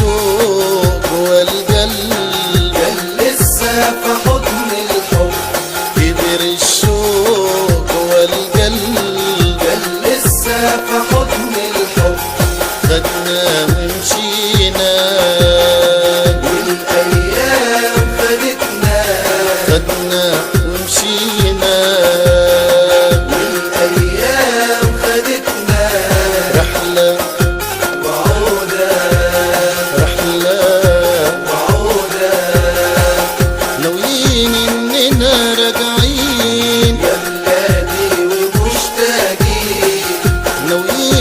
الشوق جوا القلب، كان لسه في حضن الحب، كبر الشوق جوا القلب، كان لسه في حضن الحب، خدنا ومشينا والأيام فاتتنا، خدنا ومشينا والأيام فاتتنا، رحلة وعودة رحلة وعودة، ناويين إننا راجعين، يا بلادي ومشتاقين، ناويين